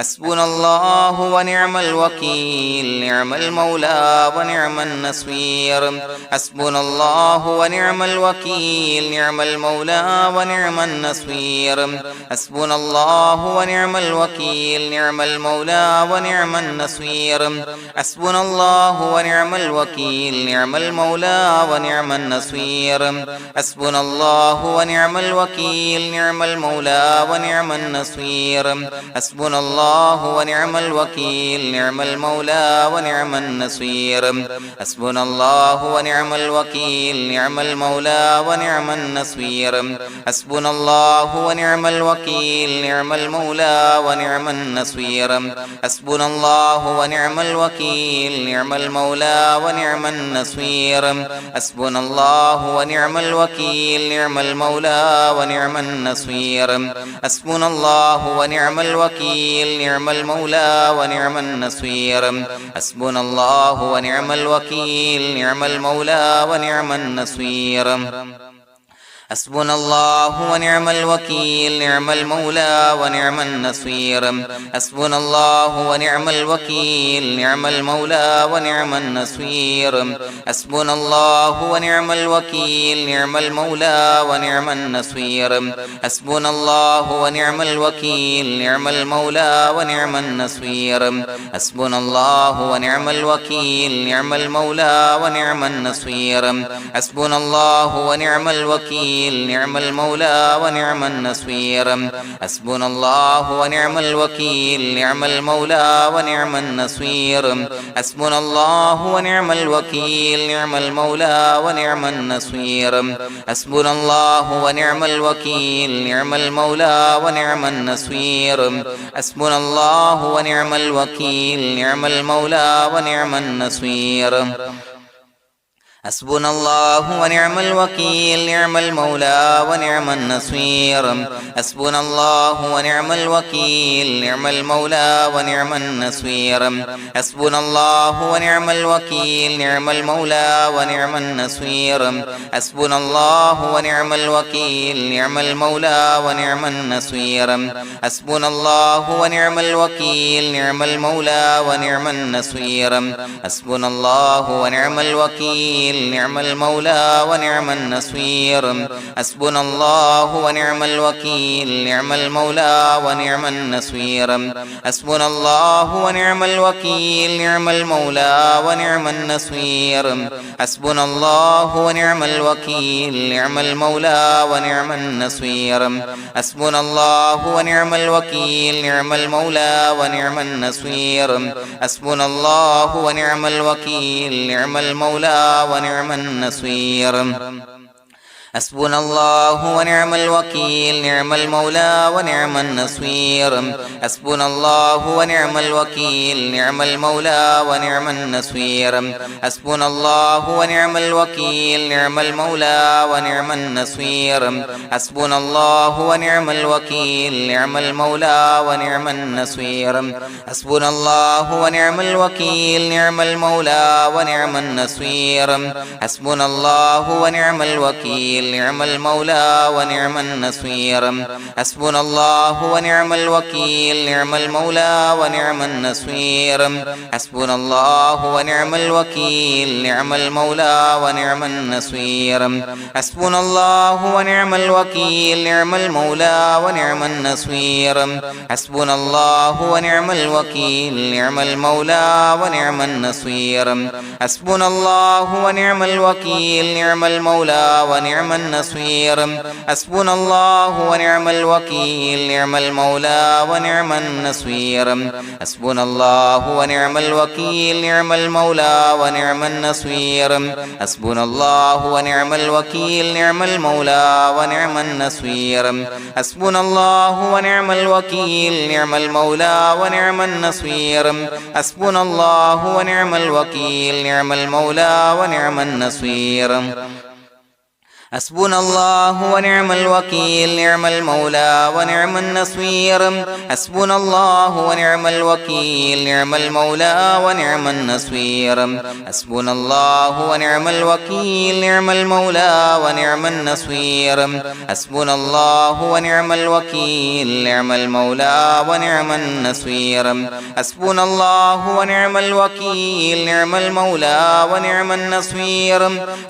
حسبنا الله ونعم الوكيل نعم المولى ونعم النصير حسبنا الله ونعم الوكيل نعم المولى ونعم النصير حسبنا الله ونعم الوكيل نعم المولى ونعم النصير حسبنا الله ونعم الوكيل نعم المولى ونعم النصير حسبنا الله ونعم الوكيل نعم المولى ونعم النصير حسبنا الله ونعم الوكيل نعم المولى ونعم النصير حسبنا الله ونعم الوكيل نعم المولى ونعم النصير حسبنا الله ونعم الوكيل نعم المولى ونعم النصير حسبنا الله ونعم الوكيل نعم المولى ونعم النصير حسبنا الله ونعم الوكيل نعم المولى ونعم النصير حسبنا الله ونعم الوكيل نعم المولى ونعم النصير حسبنا الله ونعم الوكيل نعم المولى ونعم النصير حسبنا الله ونعم الوكيل نعم المولى ونعم النصير حسبنا الله ونعم الوكيل نعم المولى ونعم النصير حسبنا الله ونعم الوكيل نعم المولى ونعم النصير حسبنا الله ونعم الوكيل نعم المولى ونعم النصير حسبنا الله ونعم الوكيل نعم المولى ونعم النصير حسبنا الله ونعم الوكيل نعم المولى ونعم النصير حسبنا الله ونعم الوكيل نعم المولى ونعم النصير حسبنا الله ونعم الوكيل نعم المولى ونعم النصير حسبنا الله ونعم الوكيل نعم المولى ونعم النصير حسبنا الله ونعم الوكيل نعم المولى ونعم النصير حسبنا الله ونعم الوكيل نعم المولى ونعم النصير حسبنا الله ونعم الوكيل نعم المولى ونعم النصير حسبنا الله ونعم الوكيل نعم المولى ونعم النصير حسبنا الله ونعم الوكيل نعم المولى ونعم النصير حسبنا الله ونعم الوكيل نعم المولى ونعم النصير حسبنا الله ونعم الوكيل نعم المولى ونعم النصير حسبنا الله ونعم الوكيل نعم المولى ونعم النصير حسبنا الله ونعم الوكيل نعم المولى ونعم النصير حسبنا الله ونعم الوكيل نعم المولى ونعم النصير حسبنا الله ونعم الوكيل نعم المولى ونعم النصير حسبنا الله ونعم الوكيل نعم المولى ونعم النصير حسبنا الله ونعم الوكيل نعم المولى ونعم النصير حسبنا الله ونعم الوكيل نعم المولى ونعم النصير حسبنا الله ونعم الوكيل نعم المولى ونعم النصير حسبنا الله ونعم الوكيل نعم المولى ونعم النصير حسبنا الله ونعم الوكيل نعم المولى ونعم النصير حسبنا الله ونعم الوكيل نعم المولى ونعم النصير حسبنا الله ونعم الوكيل نعم المولى ونعم النصير حسبنا الله ونعم الوكيل نعم المولى ونعم النصير حسبنا الله ونعم الوكيل نعم المولى ونعم النصير حسبنا الله ونعم الوكيل نعم المولى ونعم النصير حسبنا الله ونعم الوكيل نعم المولى ونعم النصير حسبنا الله ونعم الوكيل نعم المولى ونعم النصير حسبنا الله ونعم الوكيل نعم المولى ونعم النصير حسبنا الله ونعم الوكيل نعم المولى ونعم النصير حسبنا الله ونعم الوكيل نعم المولى ونعم النصير حسبنا الله ونعم الوكيل نعم المولى ونعم النصير حسبنا الله ونعم الوكيل نعم المولى ونعم النصير حسبنا الله ونعم الوكيل نعم المولى ونعم النصير حسبنا الله ونعم الوكيل نعم المولى ونعم النصير حسبنا الله ونعم الوكيل نعم المولى ونعم النصير حسبنا الله ونعم الوكيل نعم المولى ونعم النصير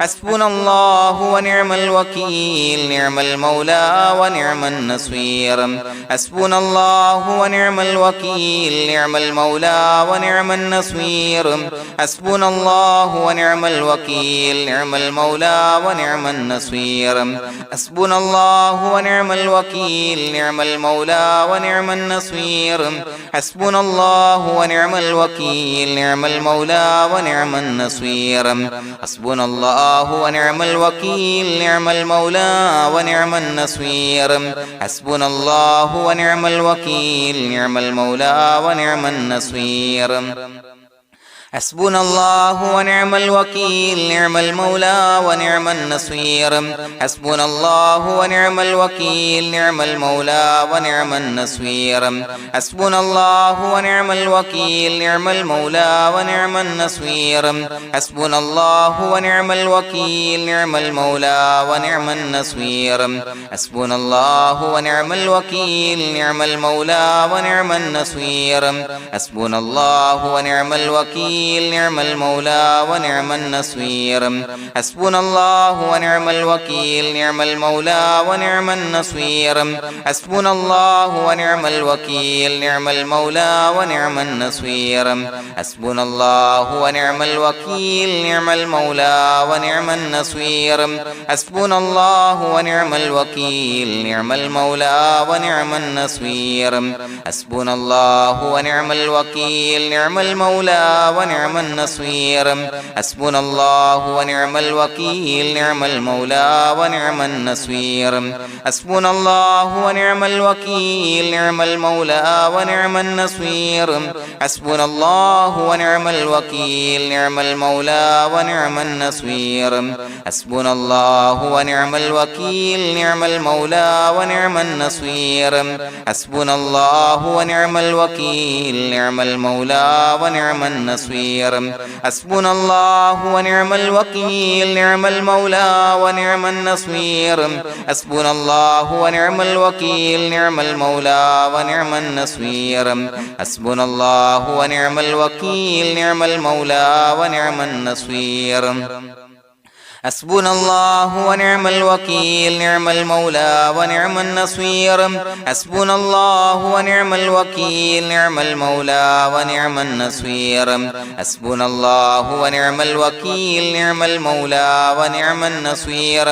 حسبنا الله ونعم الوكيل نعم المولى ونعم النصير حسبنا الله ونعم الوكيل نعم المولى ونعم النصير حسبنا الله ونعم الوكيل نعم المولى ونعم النصير حسبنا الله ونعم الوكيل نعم المولى ونعم النصير حسبنا الله ونعم الوكيل نعم المولى ونعم النصير حسبنا الله ونعم الوكيل نعم المولى ونعم النصير حسبنا الله ونعم الوكيل نعم المولى ونعم النصير حسبنا الله ونعم الوكيل نعم المولى ونعم النصير حسبنا الله ونعم الوكيل نعم المولى ونعم النصير حسبنا الله ونعم الوكيل نعم المولى ونعم النصير حسبنا الله ونعم الوكيل نعم المولى ونعم النصير حسبنا الله ونعم الوكيل نعم المولى ونعم النصير حسبنا الله ونعم الوكيل نعم المولى ونعم النصير حسبنا الله ونعم الوكيل نعم المولى ونعم النصير حسبنا الله ونعم الوكيل نعم المولى ونعم النصير حسبنا الله ونعم الوكيل نعم المولى ونعم النصير حسبنا الله ونعم الوكيل نعم المولى ونعم النصير حسبنا الله ونعم الوكيل نعم المولى ونعم النصير حسبنا الله ونعم الوكيل نعم المولى ونعم النصير حسبنا الله ونعم الوكيل نعم المولى ونعم النصير حسبنا الله ونعم الوكيل نعم المولى ونعم النصير حسبنا الله ونعم الوكيل نعم المولى ونعم النصير حسبنا الله ونعم الوكيل نعم المولى ونعم النصير حسبنا الله ونعم الوكيل نعم المولى ونعم النصير حسبنا الله ونعم الوكيل نعم المولى ونعم النصير حسبنا الله ونعم الوكيل نعم المولى ونعم النصير حسبنا الله ونعم الوكيل نعم المولى ونعم النصير حسبنا الله ونعم الوكيل نعم المولى ونعم النصير حسبنا الله ونعم الوكيل نعم المولى ونعم النصير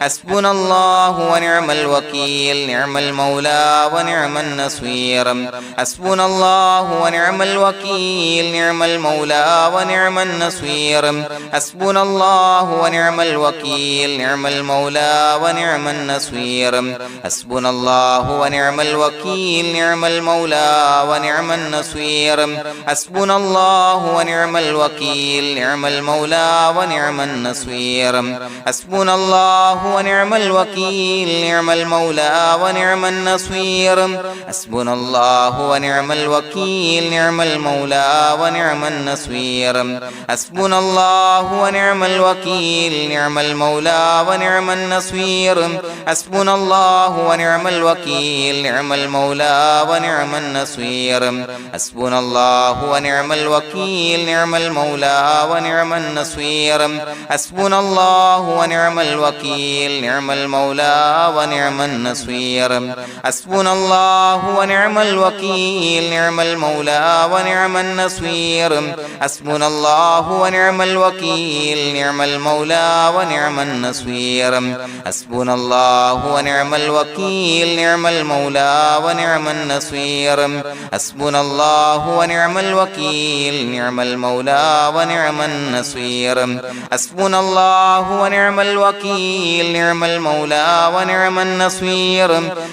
حسبنا الله ونعم الوكيل نعم المولى ونعم النصير حسبنا الله ونعم الوكيل نعم المولى ونعم النصير حسبنا الله ونعم الوكيل نعم المولى ونعم النصير حسبنا الله ونعم الوكيل نعم المولى ونعم النصير حسبنا الله ونعم الوكيل نعم المولى ونعم النصير حسبنا الله ونعم الوكيل نعم المولى ونعم النصير حسبنا الله ونعم الوكيل نعم المولى ونعم النصير حسبنا الله ونعم الوكيل نعم المولى ونعم النصير حسبنا الله ونعم الوكيل نعم المولى ونعم النصير حسبنا الله ونعم الوكيل نعم المولى ونعم النصير حسبنا الله ونعم الوكيل نعم المولى ونعم النصير حسبنا الله ونعم الوكيل نعم المولى ونعم النصير حسبنا الله ونعم الوكيل نعم المولى ونعم النصير حسبنا الله ونعم الوكيل نعم المولى ونعم النصير حسبنا الله ونعم الوكيل نعم المولى ونعم النصير حسبنا الله ونعم الوكيل نعم المولى ونعم النصير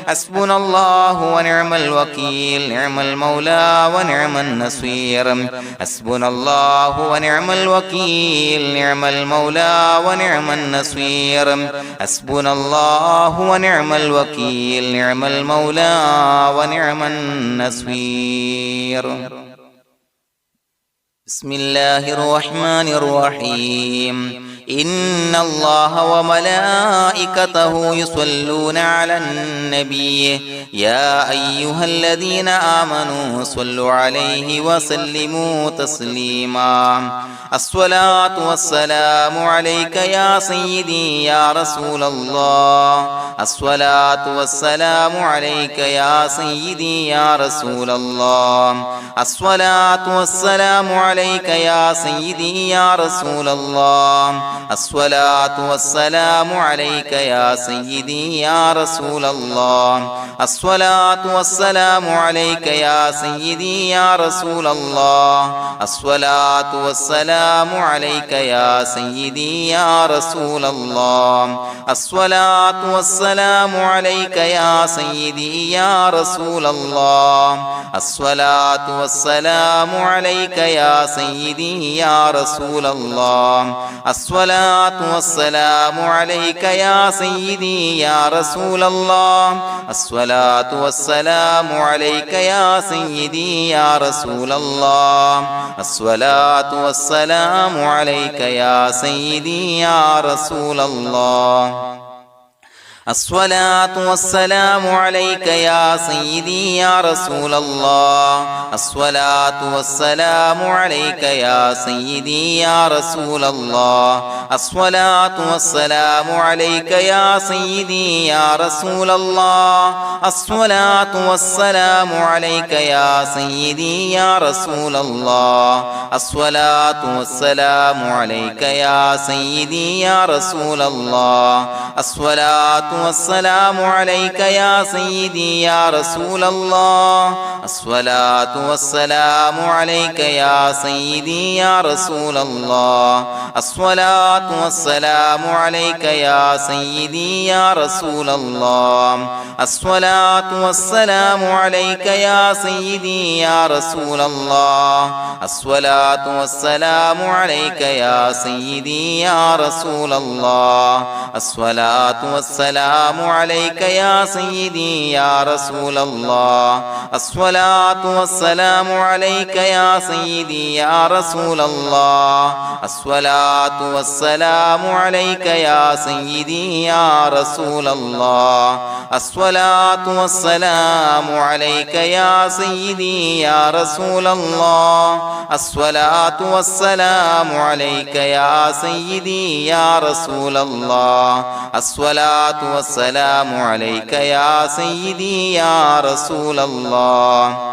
حسبنا الله ونعم الوكيل نعم المولى ونعم النصير حسبنا الله ونعم الوكيل نعم المولى ونعم النصير حسبنا الله ونعم الوكيل نعم المولى ونعم النصير بسم الله الرحمن الرحيم إن الله وملائكته يصلون على النبي يا أيها الذين آمنوا صلوا عليه وسلموا تسليما الصلاة والسلام عليك يا سيدي يا رسول الله الصلاة والسلام عليك يا سيدي يا رسول الله الصلاة والسلام عليك يا سيدي يا رسول الله الصلاة والسلام عليك يا سيدي يا رسول الله الصلاة والسلام عليك يا سيدي يا رسول الله الصلاة والسلام عليك يا سيدي يا رسول الله الصلاة والسلام عليك يا سيدي يا رسول الله الصلاة والسلام عليك يا سيدي يا رسول الله الصلاة والسلام عليك يا سيدي يا رسول الله الصلاة والسلام عليك يا سيدي يا رسول الله الصلاة والسلام عليك يا سيدي يا رسول الله الصلاة والسلام عليك يا سيدي يا رسول الله الصلاة والسلام عليك يا سيدي يا رسول الله الصلاة والسلام عليك يا سيدي يا رسول الله الصلاة والسلام عليك يا سيدي يا رسول الله الصلاة والسلام عليك يا سيدي يا رسول الله الصلاة والسلام عليك يا سيدي يا رسول الله الصلاة والسلام عليك يا سيدي يا رسول الله الصلاة والسلام عليك يا سيدي يا رسول الله الصلاة والسلام عليك يا سيدي يا رسول الله الصلاة والسلام عليك يا سيدي يا رسول الله الصلاة والسلام عليك يا سيدي يا رسول الله الصلاة والسلام عليك يا سيدي يا رسول الله الصلاة والسلام عليك يا سيدي يا رسول الله الصلاة والسلام عليك يا سيدي يا رسول الله الصلاة والسلام عليك يا سيدي يا رسول الله الصلاة والسلام عليك يا سيدي يا رسول الله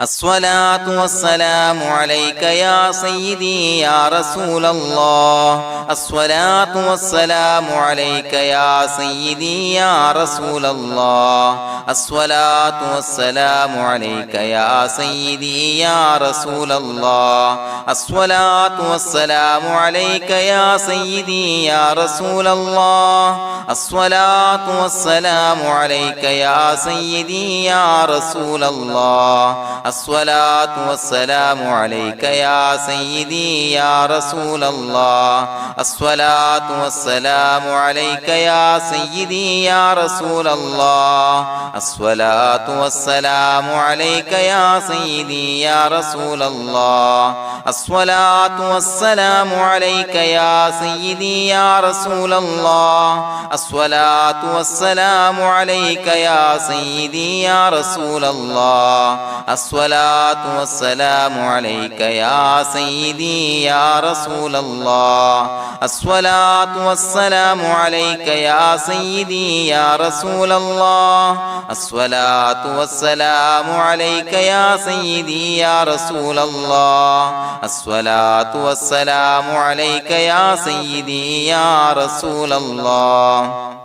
الصلاة والسلام عليك يا سيدي يا رسول الله الصلاة والسلام عليك يا سيدي يا رسول الله الصلاة والسلام عليك يا سيدي يا رسول الله الصلاة والسلام عليك يا سيدي يا رسول الله الصلاة والسلام عليك يا سيدي يا رسول الله الصلاة والسلام عليك يا سيدي يا رسول الله الصلاة والسلام عليك يا سيدي يا رسول الله الصلاة والسلام عليك يا سيدي يا رسول الله الصلاة والسلام عليك يا سيدي يا رسول الله الصلاة والسلام عليك يا سيدي يا رسول الله الصلاة والسلام عليك يا سيدي يا رسول الله الصلاة والسلام عليك يا سيدي يا رسول الله الصلاة والسلام عليك يا سيدي يا رسول الله الصلاة والسلام عليك يا سيدي يا رسول الله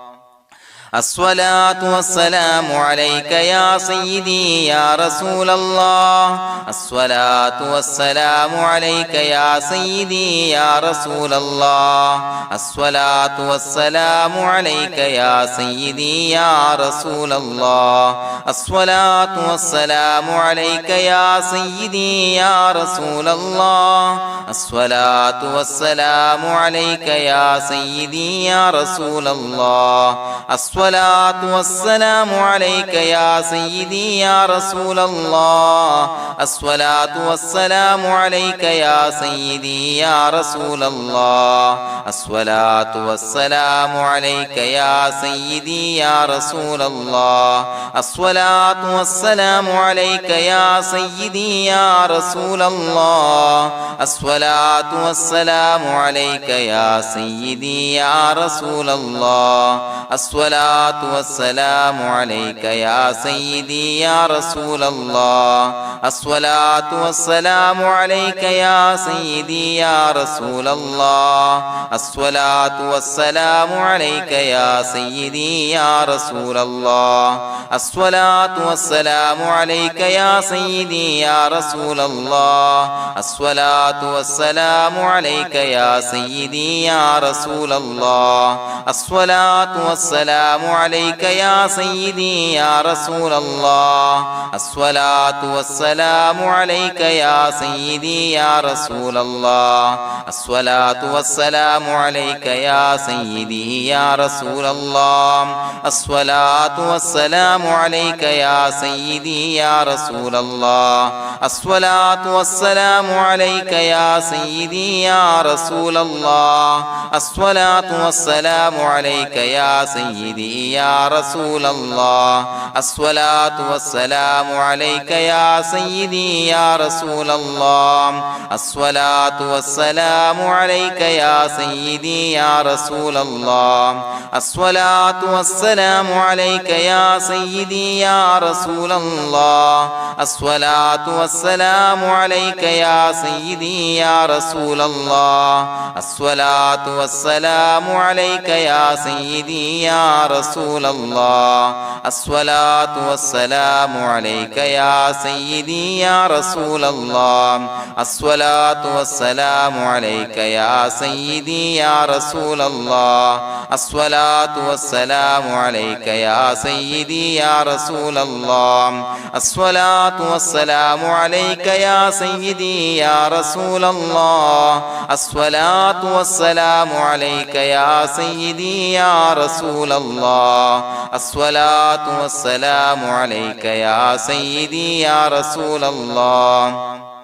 الصلاة والسلام عليك يا سيدي يا رسول الله الصلاة والسلام عليك يا سيدي يا رسول الله الصلاة والسلام عليك يا سيدي يا رسول الله الصلاة والسلام عليك يا سيدي يا رسول الله الصلاة والسلام عليك يا سيدي يا رسول الله الصلاة والسلام عليك يا سيدي يا رسول الله الصلاة والسلام عليك يا سيدي يا رسول الله الصلاة والسلام عليك يا سيدي يا رسول الله الصلاة والسلام عليك يا سيدي يا رسول الله الصلاة والسلام عليك يا سيدي يا رسول الله الصلاة والسلام عليك يا سيدي يا رسول الله الصلاة والسلام عليك يا سيدي يا رسول الله الصلاة والسلام عليك يا سيدي يا رسول الله الصلاة والسلام عليك يا سيدي يا رسول الله الصلاة والسلام عليك يا سيدي يا رسول الله الصلاة والسلام عليك يا سيدي يا رسول الله الصلاة والسلام عليك يا سيدي يا رسول الله الصلاة والسلام عليك يا سيدي يا رسول الله الصلاة والسلام عليك يا سيدي يا رسول الله الصلاة والسلام عليك يا سيدي يا رسول الله الصلاة والسلام عليك يا سيدي يا رسول الله الصلاة والسلام عليك يا سيدي يا رسول الله الصلاة والسلام عليك يا سيدي يا رسول الله الصلاة والسلام عليك يا سيدي يا رسول الله الصلاة والسلام عليك يا سيدي يا رسول الله الصلاة والسلام عليك يا سيدي يا رسول الله الصلاة والسلام عليك يا سيدي يا رسول الله الصلاة والسلام عليك يا سيدي يا رسول الله الصلاة والسلام عليك يا سيدي يا رسول الله الصلاة والسلام عليك يا سيدي يا رسول الله الصلاة والسلام عليك يا سيدي يا رسول الله الصلاة والسلام عليك يا سيدي يا رسول الله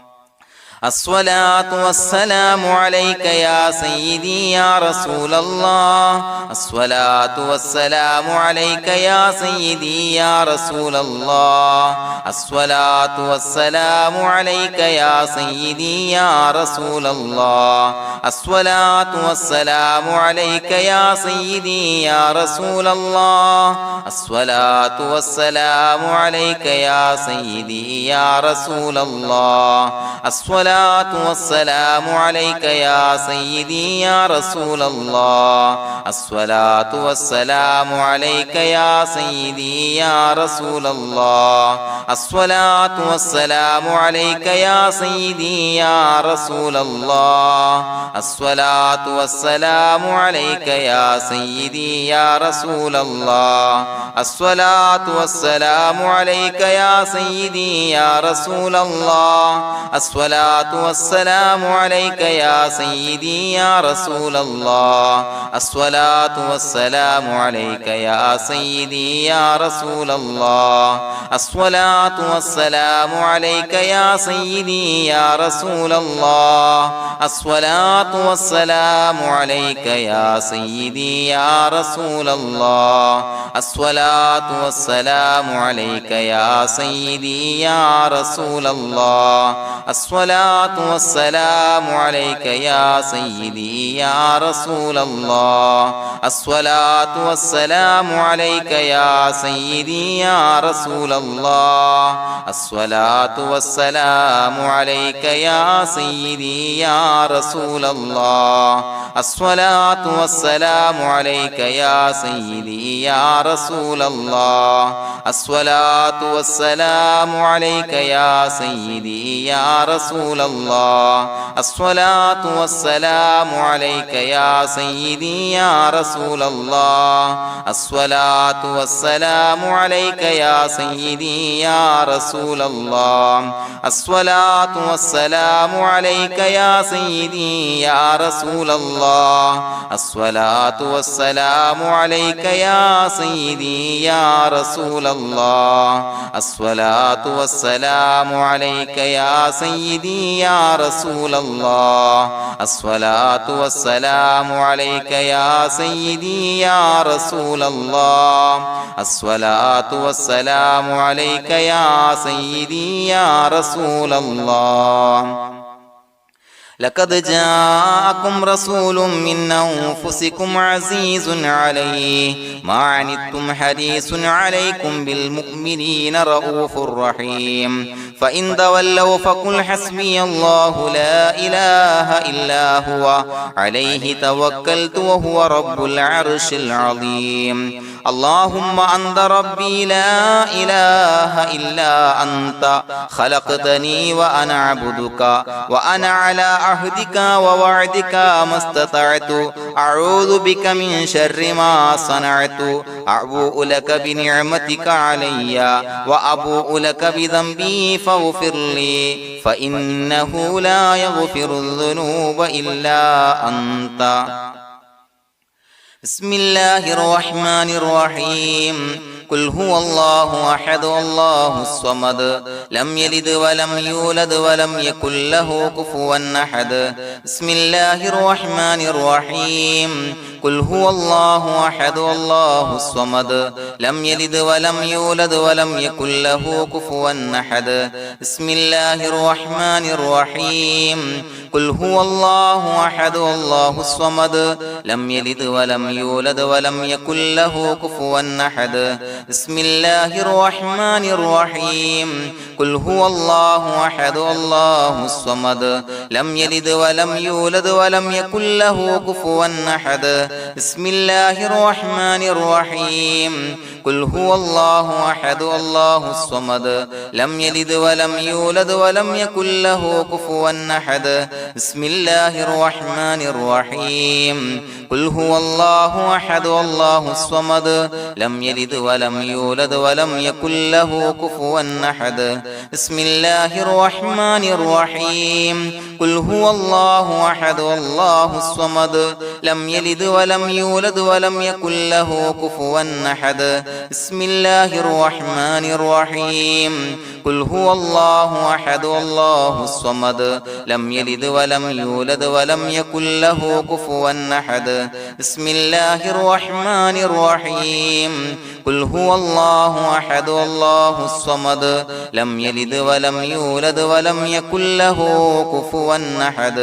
الصلاة والسلام عليك يا سيدي يا رسول الله الصلاة والسلام عليك يا سيدي يا رسول الله الصلاة والسلام عليك يا سيدي يا رسول الله الصلاة والسلام عليك يا سيدي يا رسول الله الصلاة والسلام عليك يا سيدي يا رسول الله الصلاة والسلام عليك يا سيدي يا رسول الله الصلاة والسلام عليك يا سيدي يا رسول الله الصلاة والسلام عليك يا سيدي يا رسول الله الصلاة والسلام عليك يا سيدي يا رسول الله الصلاة والسلام عليك يا سيدي يا رسول الله الصلاة والسلام عليك يا سيدي يا رسول الله الصلاة والسلام عليك يا سيدي يا رسول الله الصلاة والسلام عليك يا سيدي يا رسول الله الصلاة والسلام عليك يا سيدي يا رسول الله الصلاة والسلام عليك يا سيدي يا رسول الله الصلاة والسلام عليك يا سيدي يا رسول الله الصلاة والسلام عليك يا سيدي يا رسول الله الصلاة والسلام عليك يا سيدي يا رسول الله الصلاة والسلام عليك يا سيدي يا رسول الله الصلاة والسلام عليك يا سيدي يا رسول الله الصلاة والسلام عليك يا سيدي يا رسول الله الصلاة والسلام عليك يا سيدي يا رسول الله الصلاة والسلام عليك يا سيدي يا رسول الله الصلاة والسلام عليك يا سيدي يا رسول الله الصلاة والسلام عليك يا سيدي يا رسول الله الصلاة والسلام عليك يا سيدي يا رسول الله الصلاة والسلام عليك يا سيدي يا رسول الله لقد جاءكم رسول من أنفسكم عزيز عليه ما عنتم حريص عليكم بالمؤمنين رؤوف رحيم فإن تولوا فقل حسبي الله لا إله إلا هو عليه توكلت وهو رب العرش العظيم اللهم أنت ربي لا إله إلا أنت خلقتني وأنا عبدك وأنا على عهدك ووعدك ما استطعت أعوذ بك من شر ما صنعت أبوء لك بنعمتك علي وأبوء لك بذنبي فاغفر لي فإنه لا يغفر الذنوب إلا أنت بسم الله الرحمن الرحيم قل هو الله أحد الله الصمد لم يلد ولم يولد ولم يكن له كفوا أحد بسم الله الرحمن الرحيم قل هو الله أحد الله الصمد لم يلد ولم يولد ولم يكن له كفوا أحد بسم الله الرحمن الرحيم قل هو الله أحد الله الصمد لم يلد ولم يولد ولم يكن له كفوا أحد بسم الله الرحمن الرحيم قل هو الله أحد الله الصمد لم يلد ولم يولد ولم يكن له كفوا أحد بسم الله الرحمن الرحيم قل هو الله أحد الله الصمد لم يلد ولم يولد ولم يكن له كفوا أحد بسم الله الرحمن الرحيم قل هو الله أحد الله الصمد لم يلد ولم يولد ولم يكن له كفوا أحد بسم الله الرحمن الرحيم قل هو الله أحد الله الصمد لم يلد ولم يولد ولم يكن له كفوا أحد بسم الله الرحمن الرحيم قل هو الله أحد الله الصمد لم يلد ولم يولد ولم يكن له كفوا أحد بسم الله الرحمن الرحيم قل هو الله أحد الله الصمد لم يلد ولم يولد ولم يكن له كفوا أحد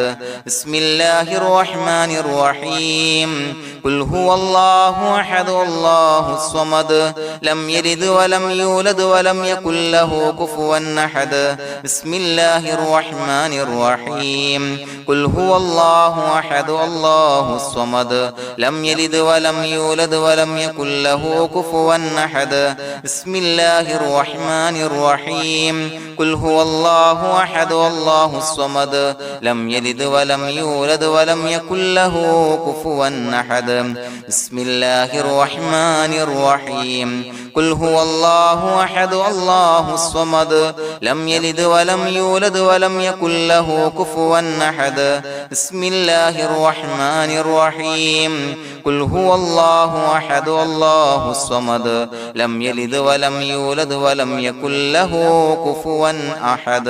بسم الله الرحمن الرحيم قل هو الله أحد الله الصمد لم يلد ولم يولد ولم يكن له كفوا أحد بسم الله الرحمن الرحيم قل هو الله أحد الله الصمد لم يلد ولم يولد ولم يكن له كفوا أحد بسم الله الرحمن الرحيم قل هو الله أحد الله الصمد لم يلد ولم يولد ولم يكن له كفوا أحد بسم الله الرحمن الرحيم قل هو الله أحد الله الصمد لم يلد ولم يولد ولم يكن له كفوا أحد بسم الله الرحمن الرحيم قل هو الله أحد الله الصمد لم يلد ولم يولد ولم يكن له كفوا أحد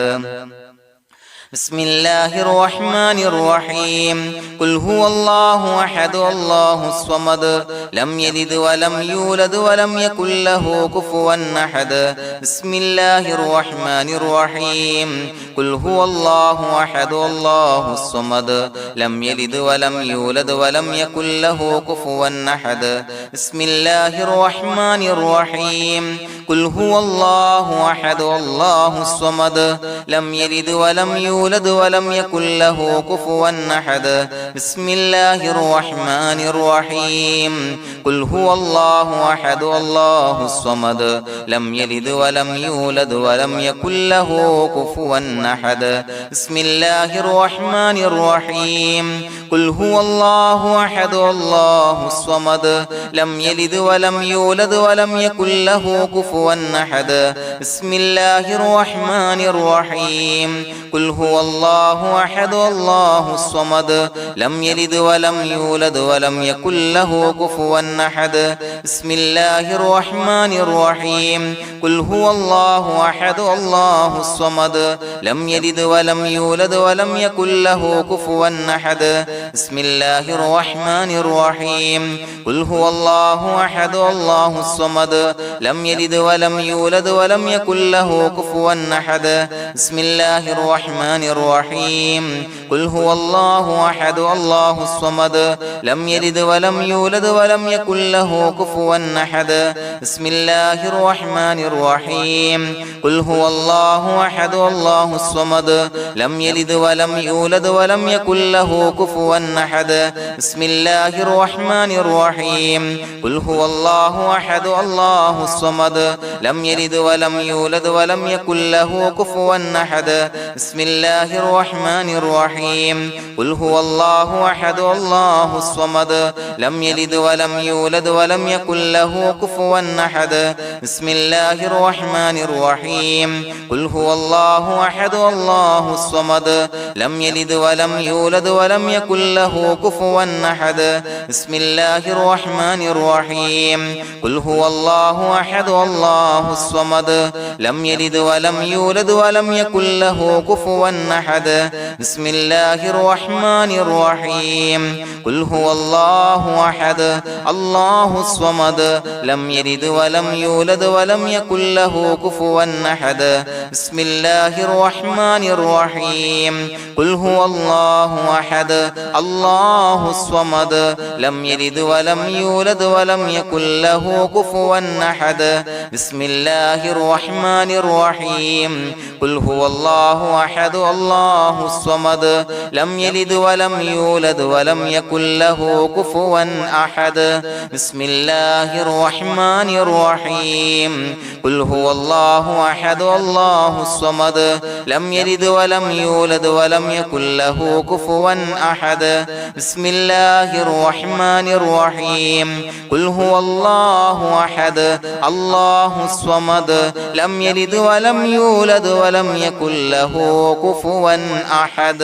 بسم الله الرحمن الرحيم قل هو الله أحد الله الصمد لم يلد ولم يولد ولم يكن له كفوا أحد بسم الله الرحمن الرحيم قل هو الله أحد الله الصمد لم يلد ولم يولد ولم يكن له كفوا أحد بسم الله الرحمن الرحيم قل هو الله أحد الله الصمد لم يلد ولم يولد ولم يكن له كفوا أحد بسم الله الرحمن الرحيم قل هو الله أحد الله الصمد لم يلد ولم يولد ولم يكن له كفوا أحد بسم الله الرحمن الرحيم قل هو الله أحد الله الصمد لم يلد ولم يولد ولم يكن له كفوا أحد بسم الله الرحمن الرحيم قل هو الله أحد الله الصمد لم يلد ولم يولد ولم يكن له كفوا أحد بسم الله الرحمن الرحيم قل هو الله أحد الله الصمد لم يلد ولم يولد ولم يكن له كفوا أحد بسم الله الرحمن الرحيم قل هو الله أحد الله الصمد لم يلد ولم يولد ولم يكن له كفوا أحد بسم الله الرحمن الرحيم قل هو الله أحد الله الصمد لم يلد ولم يولد ولم يكن له كفوا أحد بسم الله الرحمن الرحيم قل هو الله أحد الله الصمد لم يلد ولم يولد ولم يكن له كفوا أحد بسم الله الرحمن الرحيم قل هو الله أحد الله الصمد لم يلد ولم يولد ولم يكن له كفوا أحد بسم الله الرحمن الرحيم قل هو الله أحد الله الصمد لم يلد ولم يولد ولم يكن له كفوا أحد بسم الله الرحمن الرحيم قل هو الله أحد الله الصمد لم يلد ولم يولد ولم يكن له كفوا أحد بسم الله الرحمن الرحيم قل هو الله أحد الله الصمد لم يلد ولم يولد ولم يكن له كفوا أحد بسم الله الرحمن الرحيم قل هو الله أحد الله الصمد لم يلد ولم يولد ولم يكن له كفوا أحد بسم الله الرحمن الرحيم قل هو الله أحد الله الصمد لم يلد ولم يولد ولم يكن له كفوا أحد بسم الله الرحمن الرحيم قل هو الله أحد الله الصمد لم يلد ولم يولد ولم يكن له كفوا أحد بسم الله الرحمن الرحيم قل هو الله أحد الله الصمد لم يلد ولم يولد ولم يكن له كفوا أحد بسم الله الرحمن الرحيم قل هو الله أحد الله الصمد لم يلد ولم يولد ولم يكن له كفوا أحد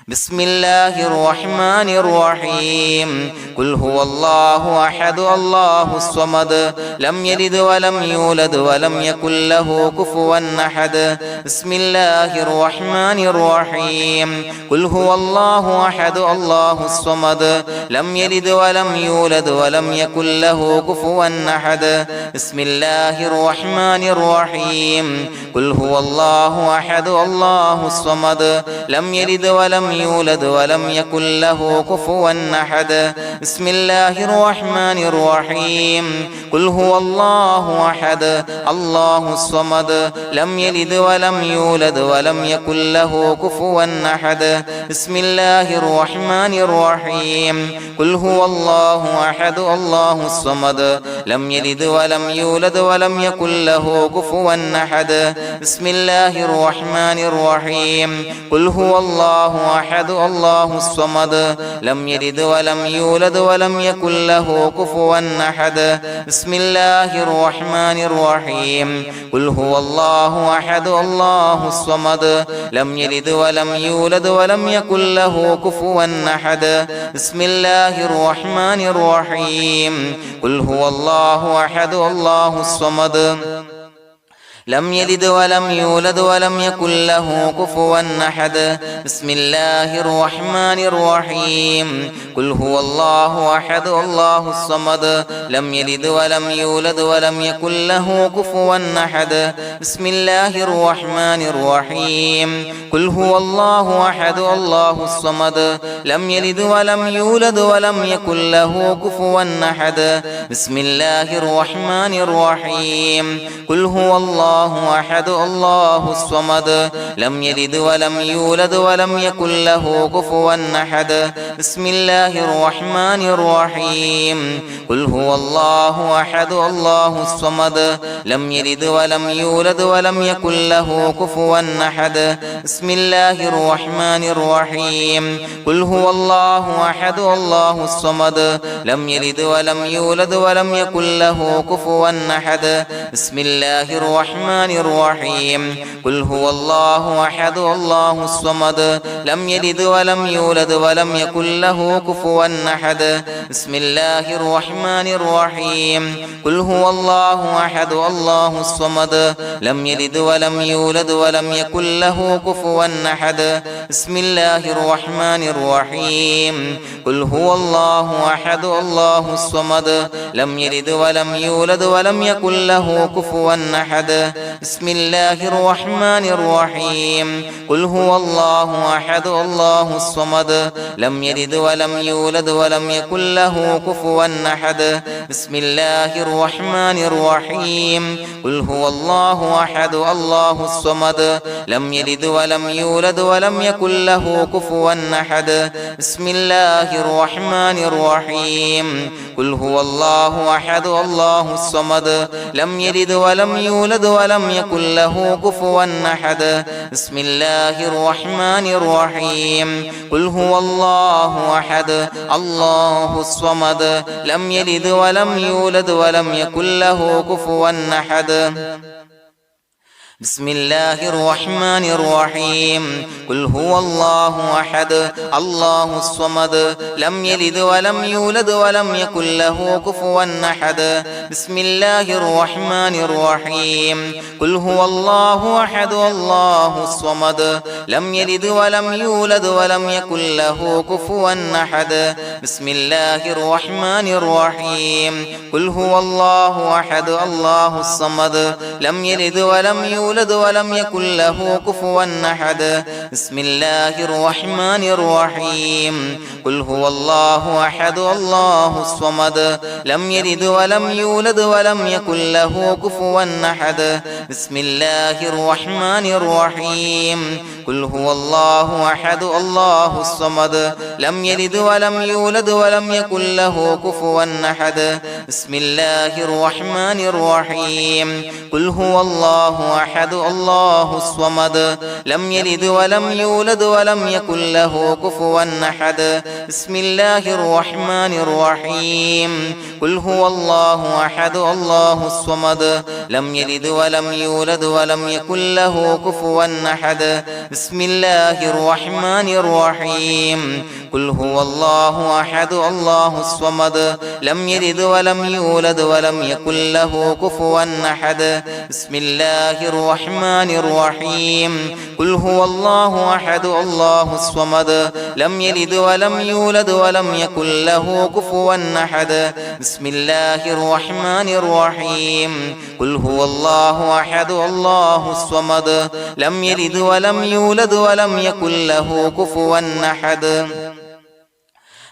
بسم الله الرحمن الرحيم قل هو الله أحد الله الصمد لم يلد ولم يولد ولم يكن له كفوا أحد بسم الله الرحمن الرحيم قل هو الله أحد الله الصمد لم يلد ولم يولد ولم يكن له كفوا أحد بسم الله الرحمن الرحيم قل هو الله أحد الله الصمد لم يلد ولم يولد ولم يكن له كفوا أحد بسم الله الرحمن الرحيم قل هو الله أحد الله الصمد لم يلد ولم يولد ولم يكن له كفوا أحد بسم الله الرحمن الرحيم قل هو الله أحد الله الصمد لم يلد ولم يولد ولم يكن له كفوا أحد بسم الله الرحمن الرحيم قل هو الله أحد الله الصمد لم يلد ولم يولد ولم يكن له كفوا أحد بسم الله الرحمن الرحيم قل هو الله أحد الله الصمد لم يلد ولم يولد ولم يكن له كفوا أحد بسم الله الرحمن الرحيم قل هو الله أحد الله الصمد لم يلد ولم يولد ولم يكن له كفوا أحد بسم الله الرحمن الرحيم قل هو الله أحد الله الصمد لم يلد ولم يولد ولم يكن له كفوا أحد بسم الله الرحمن الرحيم قل هو الله أحد الله الصمد لم يلد ولم يولد ولم يكن له كفوا أحد بسم الله الرحمن الرحيم قل هو الله أحد الله الصمد لم يلد ولم يولد ولم يكن له كفوا أحد بسم الله الرحمن الرحيم قل هو الله أحد الله الصمد لم يلد ولم يولد ولم يكن له كفوا أحد بسم الله الرحمن الرحيم قل هو الله أحد الله الصمد لم يلد ولم يولد ولم يكن له كفوا أحد بسم الله الرحمن الرحيم قل هو الله أحد الله الصمد لم يلد ولم يولد ولم يكن له كفوا أحد بسم الله الرحمن الرحيم قل هو الله أحد الله الصمد لم يلد ولم يولد ولم يكن له كفوا أحد بسم الله الرحمن الرحيم قل هو الله أحد الله الصمد لم يلد ولم يولد ولم يكن له كفوا أحد بسم الله الرحمن الرحيم قل هو الله أحد الله الصمد لم يلد ولم يولد ولم يكن له كفوا أحد بسم الله الرحمن الرحيم قل هو الله أحد الله الصمد لم يلد ولم يولد ولم يكن له كفوا أحد بسم الله الرحمن الرحيم قل هو الله أحد الله الصمد لم يلد ولم يولد ولم يكن له كفوا أحد بسم الله الرحمن الرحيم قل هو الله أحد الله الصمد لم يلد ولم يولد ولم يكن له كفوا أحد بسم الله الرحمن الرحيم قل هو الله أحد الله الصمد لم يلد ولم يولد ولم يكن له كفوا أحد بسم الله الرحمن الرحيم قل هو الله أحد الله الصمد لم يلد ولم يولد ولم يكن له كفوا أحد بسم الله الرحمن الرحيم قل هو الله أحد الله الصمد لم يلد ولم يولد ولم يكن له كفوا أحد بسم الله الرحمن الرحيم قل هو الله أحد الله الصمد لم يلد ولم يولد ولم يكن له كفوا أحد بسم الله الرحمن الرحيم قل هو الله أحد الله الصمد لم يلد ولم يولد ولم يكن له كفوا أحد بسم الله الرحمن الرحيم قل هو الله أحد الله الصمد لم يلد ولم يولد ولم يكن له كفوا أحد بسم الله الرحمن الرحيم قل هو الله أحد الله الصمد لم يلد ولم يولد ولم يكن له كفوا أحد بسم الله الرحمن الرحيم قل هو الله أحد الله الصمد لم يلد ولم يولد ولم يكن له كفوا أحد بسم الله الرحمن الرحيم قل هو الله أحد الله الصمد لم يلد ولم يولد ولم يكن له كفوا أحد بسم الله الرحمن الرحيم قل هو الله أحد الله الصمد لم يلد ولم يولد ولم يكن له كفوا أحد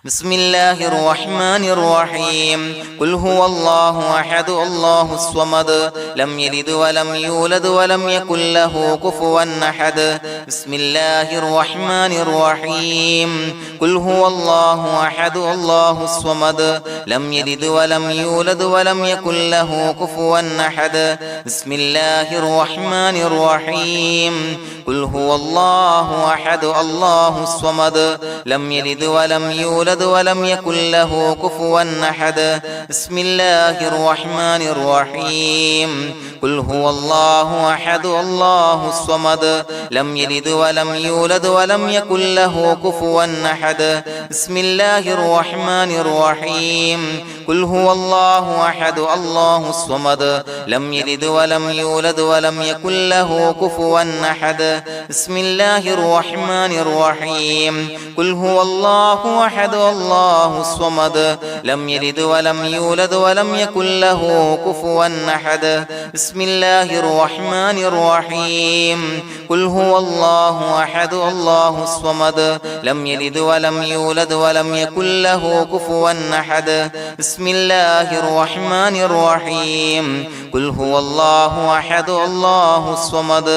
بسم الله الرحمن الرحيم قل هو الله أحد الله الصمد لم يلد ولم يولد ولم يكن له كفوا أحد بسم الله الرحمن الرحيم قل هو الله أحد الله الصمد لم يلد ولم يولد ولم يكن له كفوا أحد بسم الله الرحمن الرحيم قل هو الله أحد الله الصمد لم يلد ولم يولد يولد ولم يكن له كفوا أحد بسم الله الرحمن الرحيم قل هو الله أحد الله الصمد لم يلد ولم يولد ولم يكن له كفوا أحد بسم الله الرحمن الرحيم قل هو الله أحد الله الصمد لم يلد ولم يولد ولم يكن له كفوا أحد بسم الله الرحمن الرحيم قل هو الله أحد الله الصمد لم يلد ولم يولد ولم يكن له كفوا أحد بسم الله الرحمن الرحيم قل هو الله أحد الله الصمد لم يلد ولم يولد ولم يكن له كفوا أحد بسم الله الرحمن الرحيم قل هو الله أحد الله الصمد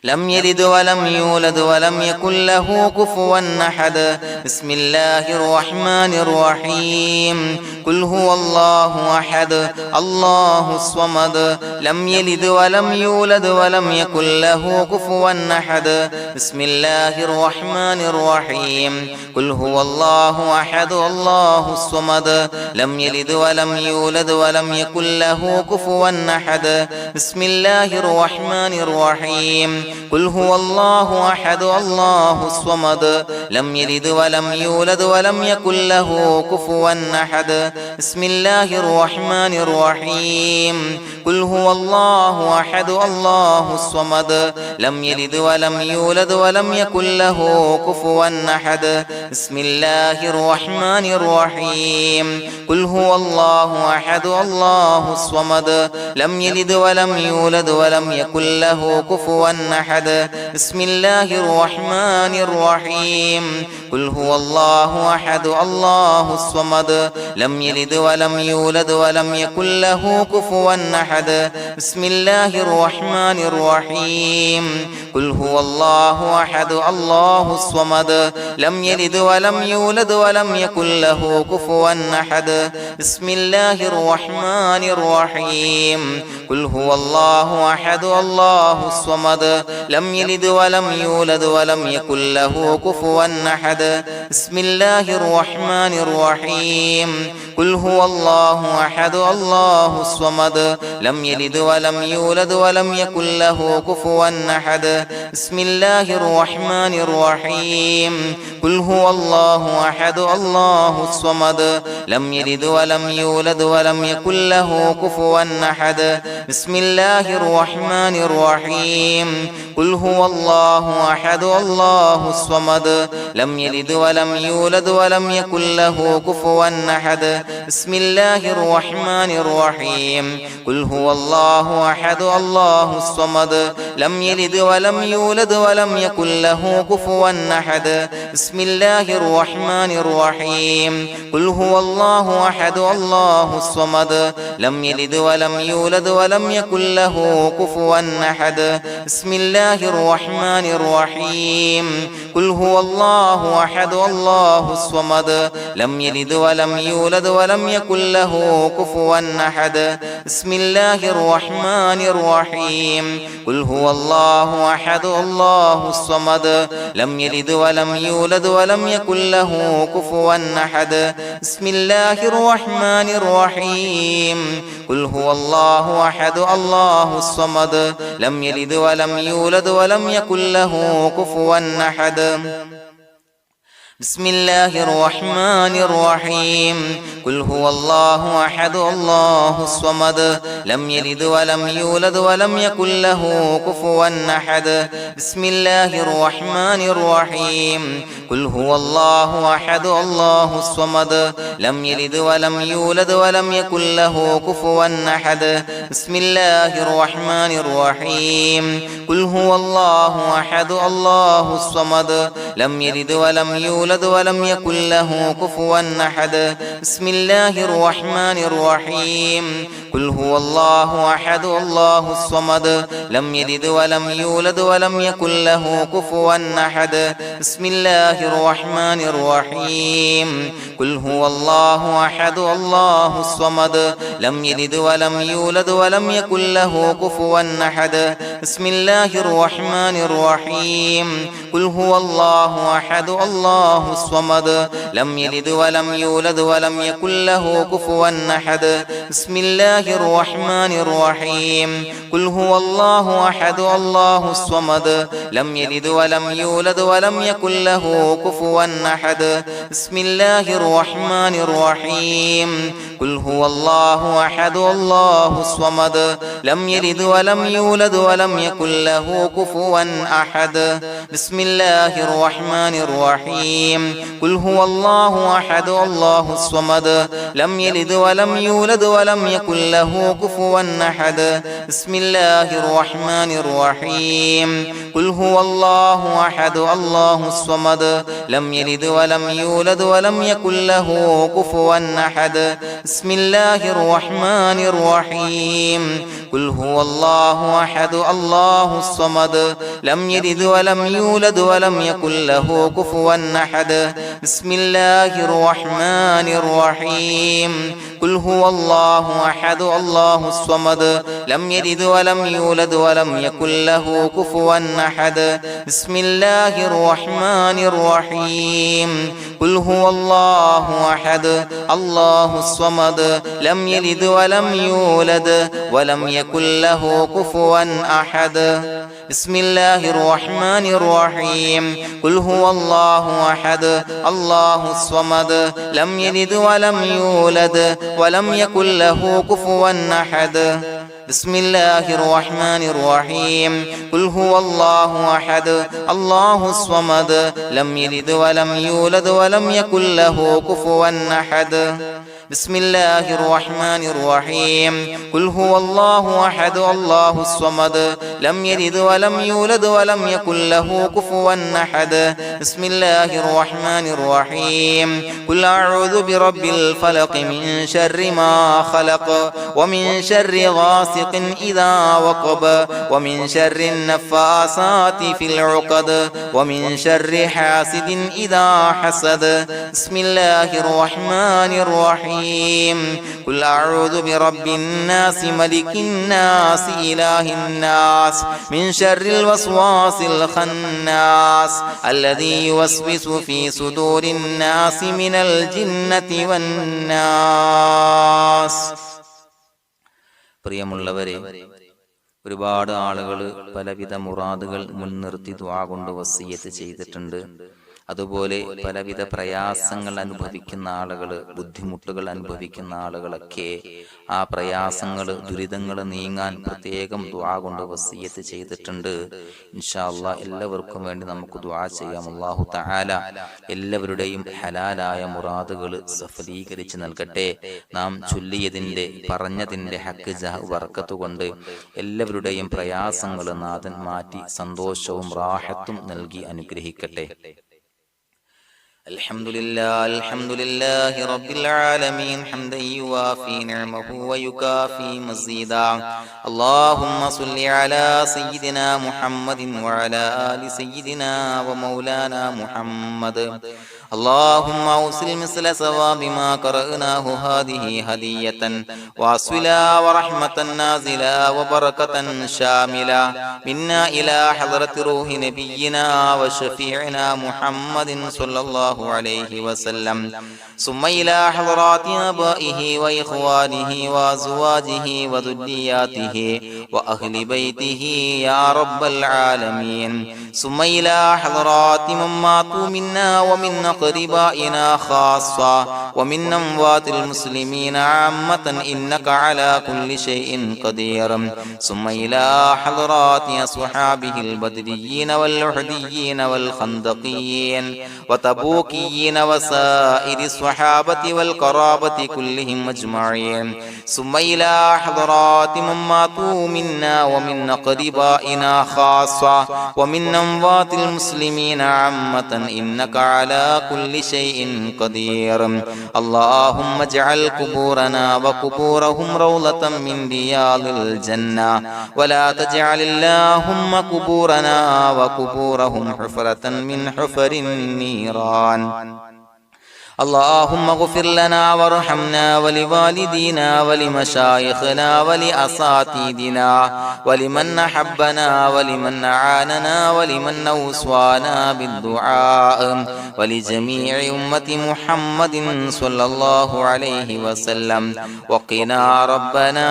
لم يلد ولم يولد ولم يكن له كفوا أحد بسم الله الرحمن الرحيم قل هو الله أحد الله الصمد لم يلد ولم يولد ولم يكن له كفوا أحد بسم الله الرحمن الرحيم قل هو الله أحد الله الصمد لم يلد ولم يولد ولم يكن له كفوا أحد بسم الله الرحمن الرحيم قل هو الله أحد الله الصمد لم يلد ولم يولد ولم يكن له كفوا أحد بسم الله الرحمن الرحيم قل هو الله أحد الله الصمد لم يلد ولم يولد ولم يكن له كفوا أحد بسم الله الرحمن الرحيم قل هو الله أحد الله الصمد لم يلد ولم يولد ولم يكن له كفوا أحد بسم الله الرحمن الرحيم قل هو الله أحد الله الصمد لم يلد ولم يولد ولم يكن له كفوا أحد بسم الله الرحمن الرحيم قل هو الله أحد الله الصمد لم يلد ولم يولد ولم يكن له كفوا أحد بسم الله الرحمن الرحيم قل هو الله أحد الله الصمد لم يلد ولم يولد ولم يكن له كفوا أحد بسم الله الرحمن الرحيم قل هو الله أحد الله الصمد لم يلد ولم يولد ولم يكن له كفوا أحد بسم الله الرحمن الرحيم قل هو الله أحد الله الصمد لم يلد ولم يولد ولم يكن له كفوا أحد بسم الله الرحمن الرحيم قل هو الله أحد الله الصمد لم يلد ولم يولد ولم يكن له كفوا أحد بسم الله الرحمن الرحيم قل هو الله أحد الله الصمد لم يلد ولم يولد ولم يكن له كفوا أحد بسم الله الرحمن الرحيم قل هو الله أحد الله الصمد لم يلد ولم يولد ولم يكن له كفوا أحد بسم الله الرحمن الرحيم قل هو الله أحد الله الصمد لم يلد ولم يولد ولم يكن له كفوا أحد بسم الله الرحمن الرحيم قل هو الله أحد الله الصمد لم يلد ولم يولد ولم يكن له كفوا أحد بسم الله الرحمن الرحيم قل هو الله أحد الله الصمد لم يلد ولم يولد ولم يكن له كفوا أحد بسم الله الرحمن الرحيم قل هو الله أحد الله الصمد لم يلد ولم يولد ولم يكن له كفوا أحد بسم الله الرحمن الرحيم قل هو الله أحد الله الصمد لم يلد ولم يولد ولم يكن له كفوا أحد بسم الله الرحمن الرحيم قل هو الله أحد الله الصمد لم يلد ولم يولد ولم يكن له كفوا أحد بسم الله الرحمن الرحيم قل هو الله أحد الله الصمد لم يلد ولم يولد ولم يكن له كفوا أحد بسم الله الرحمن الرحيم قل هو الله أحد الله الصمد لم يلد ولم يولد ولم يكن له كفوا أحد بسم الله الرحمن الرحيم قل هو الله أحد الله الصمد لم يلد ولم يولد ولم يكن له كفوا أحد بسم الله الرحمن الرحيم قل هو الله أحد الله الصمد لم يلد ولم يولد ولم يكن له كفوا أحد بسم الله الرحمن الرحيم قل هو الله أحد الله الصمد لم يلد ولم يولد ولم يكن له كفوا أحد بسم الله الرحمن الرحيم قل هو الله أحد الله الصمد لم يلد ولم يولد ولم يكن له كفوا أحد بسم الله الرحمن الرحيم قل هو الله أحد الله الصمد لم يلد ولم يولد ولم يكن له كفوا أحد بسم الله الرحمن الرحيم قل هو الله أحد الله الصمد لم يلد ولم يولد ولم يكن له كفوا أحد بسم الله الرحمن الرحيم قل هو الله أحد الله الصمد لم يلد ولم يولد ولم يكن له كفوا أحد بسم الله الرحمن الرحيم قل هو الله أحد الله الصمد لم يلد ولم يولد ولم يكن له كفوا أحد بسم الله الرحمن الرحيم قل هو الله أحد الله الصمد لم يلد ولم يولد ولم يكن له كفوا أحد بسم الله الرحمن الرحيم قل هو الله أحد الله الصمد لم يلد ولم يولد ولم يكن له كفوا أحد بسم الله الرحمن الرحيم قل هو الله أحد الله الصمد لم يلد ولم يولد ولم يكن له كفوا أحد بسم الله الرحمن الرحيم قل أعوذ برب الفلق من شر ما خلق ومن شر غاسق إذا وقب ومن شر النفاثات في العقد ومن شر حاسد إذا حسد بسم الله الرحمن الرحيم قل أعوذ برب الناس ملك الناس إله الناس من شر الوسواس الخناس الذي يوسوس في صدور الناس من الجنة والناس. പ്രിയമുള്ളവരെ, ഒരുപാട് ആളുകൾ പലവിധ മുറാദുകൾ മുൻനിർത്തി ദുആ കൊണ്ട് വസിയ്യത്ത് ചെയ്തിട്ടുണ്ട്. അതുപോലെ പലവിധ പ്രയാസങ്ങൾ അനുഭവിക്കുന്ന ആളുകൾ, ബുദ്ധിമുട്ടുകൾ അനുഭവിക്കുന്ന ആളുകളൊക്കെ ആ പ്രയാസങ്ങൾ, ദുരിതങ്ങൾ നീങ്ങാൻ പ്രത്യേകം ദുആ കൊണ്ട് വസിയ്യത്ത് ചെയ്തിട്ടുണ്ട്. ഇൻഷാ അല്ലാഹ് എല്ലാവർക്കും വേണ്ടി നമുക്ക് ദുആ ചെയ്യാം. അല്ലാഹു തആല എല്ലാവരുടെയും ഹലാലായ മുറാദുകൾ സഫലീകരിച്ച് നൽകട്ടെ. നാം ചൊല്ലിയതിന്റെ, പറഞ്ഞതിന്റെ ഹക്ക് ജാഹ് ബർക്കത്ത് കൊണ്ട് എല്ലാവരുടെയും പ്രയാസങ്ങൾ നാഥൻ മാറ്റി സന്തോഷവും റാഹത്തും നൽകി അനുഗ്രഹിക്കട്ടെ. الحمد لله رب العالمين حمدا يوافي نعمه ويكافي مزيدا. اللهم صل على سيدنا محمد وعلى آل سيدنا ومولانا محمد. اللهم أوصل مثل ثواب ما قرأناه هذه هدية واصلا ورحمة نازلا وبركة شاملة منا إلى حضرة روح نبينا وشفيعنا محمد صلى الله عليه وسلم، ثم إلى حضرات آبائه وإخوانه وأزواجه وذرياته وأهل بيته يا رب العالمين، ثم إلى حضرات من ماتوا منا ومن أقربائنا خاصة ومن أموات المسلمين عامة إنك على كل شيء قدير، ثم إلى حضرات أصحابه البدريين والأحديين والخندقيين وتبوكيين وسائر الصحابة والقرابة كلهم أجمعين، ثم إلى حضرات من ماتوا منا ومن أقربائنا خاصة ومن أموات المسلمين عامة إنك على كل شيء قدير اللهم اجعل قبورنا وقبورهم روضة من رياض الجنة ولا تجعل اللهم قبورنا وقبورهم حفرة من حفر النيران اللهم اغفر لنا وارحمنا ولوالدينا ولمشايخنا ولأساتذتنا ولمن أحبنا ولمن أعاننا ولمن أوصانا بالدعاء ولجميع أمة محمد صلى الله عليه وسلم وقنا ربنا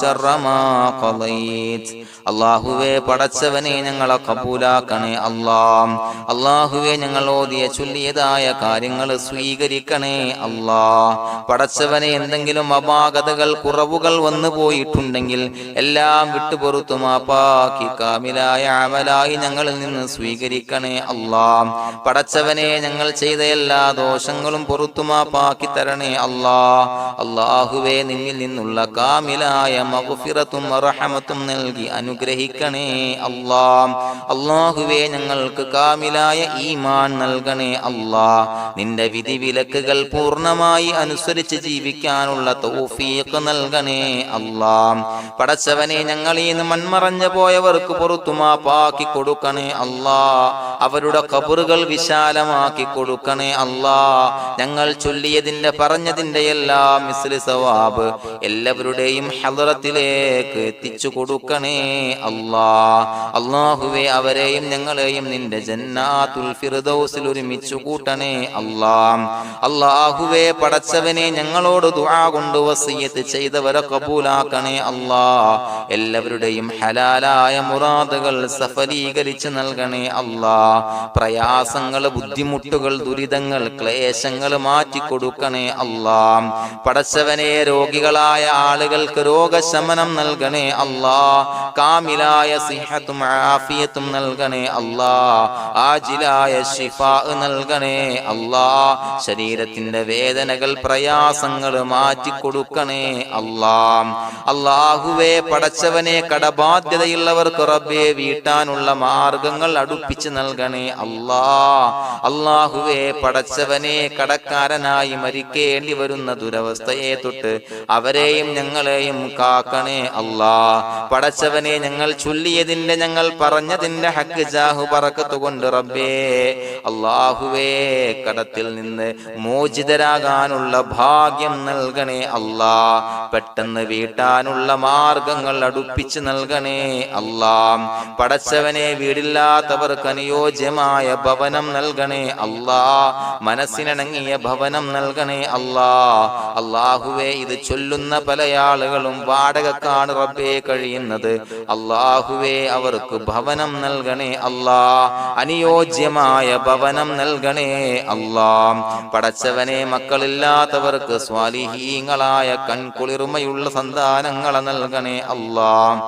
شر ما قضيت അല്ലാഹുവേ പടച്ചവനെ ഞങ്ങളെ കബൂലാക്കണേ അല്ലാഹ്. അല്ലാഹുവേ ഞങ്ങൾ ഓതിയ ചൊല്ലിയതായ കാര്യങ്ങൾ സ്വീകരിക്കണേ അല്ലാഹ്. പടച്ചവനെ എന്തെങ്കിലും അപാകതകൾ കുറവുകൾ വന്നു പോയിട്ടുണ്ടെങ്കിൽ എല്ലാം വിട്ടുപുറത്തു മാപ്പാക്കി കാമിലായ അമലായി ഞങ്ങളിൽ നിന്ന് സ്വീകരിക്കണേ അല്ലാഹ്. പടച്ചവനെ ഞങ്ങൾ ചെയ്ത എല്ലാ ദോഷങ്ങളും പുറത്തു മാപ്പാക്കി തരണേ അല്ലാഹ്. അല്ലാഹുവേ നിന്നിൽ നിന്നുള്ള കാമിലായ മഗ്ഫിറത്തും റഹ്മത്തും നൽകി അനുഗ്രഹിക്കണേ അല്ലാഹ്. അല്ലാഹുവേ ഞങ്ങൾക്ക് കാമിലായ ഈമാൻ നൽകണേ അല്ലാഹ്. നിന്റെ വിധിവിലക്കുകൾ പൂർണ്ണമായി അനുസരിച്ച് ജീവിക്കാനുള്ള തൗഫീഖ് നൽകണേ അല്ലാഹ്. പടച്ചവനെ ഞങ്ങളിൽ നിന്ന് മൺമറഞ്ഞു പോയവർക്ക് പുറത്തു മാപ്പാക്കി കൊടുക്കണേ അല്ലാഹ്. അവരുടെ ഖബറുകൾ വിശാലമാക്കി കൊടുക്കണേ അല്ലാഹ്. ഞങ്ങൾ ചൊല്ലിയതിന്റെ പറഞ്ഞതിന്റെ എല്ലാം മിസ്ലി സവാബ് എല്ലാവരുടെയും ഹളറത്തിലേക്ക് എത്തിച്ചു കൊടുക്കണേ അല്ലാഹ്. അല്ലാഹുവേ അവരെയും ഞങ്ങളെയും നിന്റെ ജന്നാത്തുൽ ഫിർദൗസിൽ ഒരുമിച്ചു കൂട്ടണേ അല്ലാഹ്. അല്ലാഹുവേ പടച്ചവനെ ഞങ്ങളോട് ദുആ കൊണ്ട് വസിയത്ത് ചെയ്തവരെ കബൂലാക്കണേ അല്ലാഹ്. എല്ലാവരുടെയും ഹലാലായ മുറാദുകൾ സഫലീകരിച്ച് നൽകണേ അല്ലാഹ്. പ്രയാസങ്ങൾ, ബുദ്ധിമുട്ടുകൾ, ദുരിതങ്ങൾ, ക്ലേശങ്ങൾ മാറ്റിക്കൊടുക്കണേ അല്ലാഹ്. പടച്ചവനെ രോഗികളായ ആളുകൾക്ക് രോഗശമനം നൽകണേ അല്ലാഹ്. കാമിലായ സിഹത്തും ആഫിയത്തും നൽകണേ അല്ലാഹ്. ആജിലായ ശിഫാ നൽകണേ അല്ലാഹ്. ശരീരത്തിന്റെ വേദനകൾ, പ്രയാസങ്ങൾ മാറ്റിക്കൊടുക്കണേ അല്ലാഹ്. അല്ലാഹുവേ പടച്ചവനെ കടബാധ്യതയുള്ളവർക്ക് റബ്ബേ വീട്ടാനുള്ള മാർഗങ്ങൾ അടുപ്പിച്ച് നൽകണേ അല്ലാഹ്. അല്ലാഹുവേ പടച്ചവനെ കടക്കാരനായി മരിക്കേണ്ടി വരുന്ന ദുരവസ്ഥയെ തൊട്ട് അവരെയും ഞങ്ങളെയും കാക്കണേ അല്ലാഹ്. പടച്ചവനെ ഞങ്ങൾ ചൊല്ലിയതിന്റെ, ഞങ്ങൾ പറഞ്ഞതിന്റെ ഹക്ക് ജാഹു ബറക്കത്ത് കൊണ്ട് റബ്ബേ അല്ലാഹുവേ കടത്തിൽ നിന്ന് മോചിതരാകാനുള്ള ഭാഗ്യം നൽകണേ അല്ലാഹ്. പെട്ടെന്ന് വീട്ടാനുള്ള മാർഗങ്ങൾ അടുപ്പിച്ച് നൽകണേ അല്ലാഹ്. പടച്ചവനെ വീടില്ലാത്തവർക്ക് അനുയോജ്യമായ ഭവനം നൽകണേ അല്ലാഹ്. മനസ്സിനിണങ്ങിയ ഭവനം നൽകണേ അല്ലാഹ്. അല്ലാഹുവേ ഇത് ചൊല്ലുന്ന പല ആളുകളും വാടകക്കാണ് റബ്ബേ കഴിയുന്നത്. അല്ലാഹുവേ അവർക്ക് ഭവനം നൽകണേ അല്ലാഹ്. അനുയോജ്യമായ ഭവനം നൽകണേ അല്ലാഹ്. പടച്ചവനെ മക്കളില്ലാത്തവർക്ക് സ്വാലിഹീങ്ങളായ കൺകുളിർമയുള്ള സന്താനങ്ങളെ നൽകണേ അല്ലാഹ്.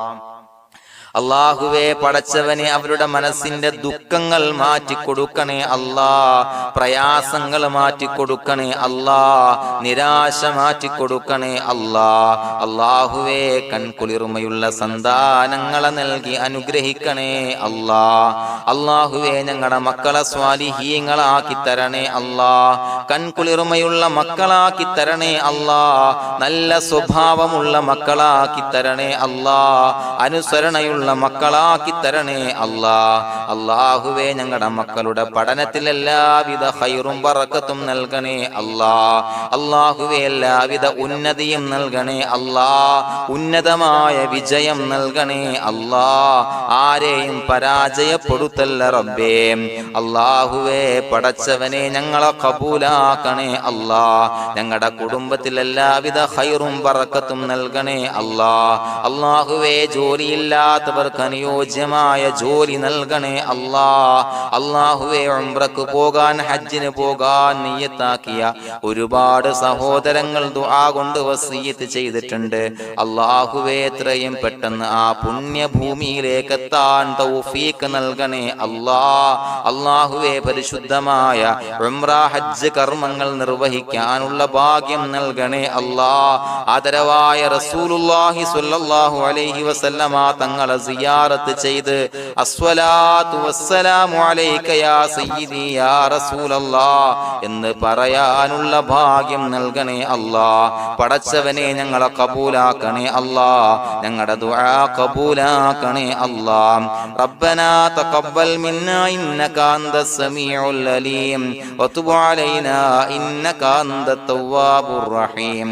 അല്ലാഹുവേ പടച്ചവനെ അവരുടെ മനസ്സിന്റെ ദുഃഖങ്ങൾ മാറ്റിക്കൊടുക്കണേ അല്ലാഹ്. പ്രയാസങ്ങൾ മാറ്റിക്കൊടുക്കണേ അല്ലാഹ്. നിരാശ മാറ്റിക്കൊടുക്കണേ അല്ലാഹ്. അല്ലാഹുവേ കൺകുളിർമയുള്ള സന്താനങ്ങളെ നൽകി അനുഗ്രഹിക്കണേ അല്ലാഹ്. അല്ലാഹുവേ ഞങ്ങളുടെ മക്കളെ സ്വാലിഹീങ്ങളാക്കി തരണേ അല്ലാഹ്. കൺകുളിർമയുള്ള മക്കളാക്കി തരണേ അല്ലാഹ്. നല്ല സ്വഭാവമുള്ള മക്കളാക്കി തരണേ അല്ലാഹ്. അനുസരണയുള്ള മക്കളാക്കി തരണേ അല്ലാഹ്. അല്ലാഹുവേ ഞങ്ങളുടെ മക്കളുടെ പഠനത്തിൽ എല്ലാവിധ ഖൈറും ബറക്കത്തും നൽകണേ അല്ലാഹ്. അല്ലാഹുവേ എല്ലാവിധ ഉന്നതിയും നൽകണേ അല്ലാഹ്. ഉന്നതമായ വിജയം നൽകണേ അല്ലാഹ്. ആരെയും പരാജയപ്പെടുത്തല്ല റബ്ബേ. അല്ലാഹുവേ പടച്ചവനെ ഞങ്ങളെ കബൂലാക്കണേ അല്ലാഹ്. ഞങ്ങളുടെ കുടുംബത്തിൽ എല്ലാവിധ ഖൈറും ബറക്കത്തും നൽകണേ അല്ലാഹ്. അല്ലാഹുവേ ജോലിയില്ലാത്ത അനുയോജ്യമായ ജോലി നൽകണേ അല്ലാഹ്. അല്ലാഹുവേ ഉംറക്ക് പോകാൻ, ഹജ്ജിന് പോകാൻ നിയ്യത്താക്കിയ ഒരുപാട് സഹോദരങ്ങൾ ദുആ കൊണ്ട് വസിയത്ത് ചെയ്തിട്ടുണ്ട്. അല്ലാഹുവേ എത്രയും പെട്ടെന്ന് ആ പുണ്യഭൂമിയിലേക്ക് എത്താൻ തൗഫീഖ് നൽകണേ അല്ലാഹ്. അല്ലാഹുവേ പരിശുദ്ധമായ ഉംറ ഹജ്ജ് കർമ്മങ്ങൾ നിർവഹിക്കാനുള്ള ഭാഗ്യം നൽകണേ അല്ലാഹ്. ആദരവായ റസൂലുള്ളാഹി സ്വല്ലല്ലാഹു അലൈഹി വസല്ലം വസല്ലമ തങ്ങളെ സിയാറത്ത് ചെയ്ത് അസ്സലാത്തു വസ്സലാമു അലൈക യാ സയ്യിദി യാ റസൂലല്ലാഹ് എന്ന് പറയാനുള്ള ഭാഗ്യം നൽകണേ അല്ലാഹ്. പടച്ചവനെ ഞങ്ങളെ കബൂലാക്കണേ അല്ലാഹ്, ഞങ്ങളുടെ ദുആ കബൂലാക്കണേ അല്ലാഹ്. റബ്ബനാ തഖബ്ബൽ മിന്നാ ഇന്നക അന്തസ് സമീഉൽ അലീം വതുബ് അലൈനാ ഇന്നക അന്തത് തവ്വാബുർ റഹീം.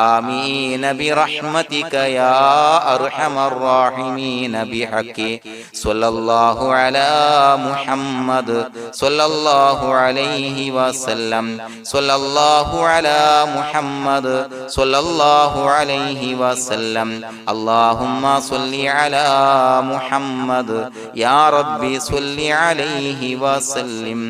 ആമീൻ ബിറഹ്മതിക യാ അർഹമർ റഹീമീൻ ബിഹഖി സ്വല്ലല്ലാഹു അലാ മുഹമ്മദ് സ്വല്ലല്ലാഹു അലൈഹി വസല്ലം സ്വല്ലല്ലാഹു അലാ മുഹമ്മദ് സ്വല്ലല്ലാഹു അലൈഹി വസല്ലം. അല്ലാഹുമ്മ സ്വല്ലി അലാ മുഹമ്മദ് യാ റബ്ബി സ്വല്ലി അലൈഹി വസല്ലം.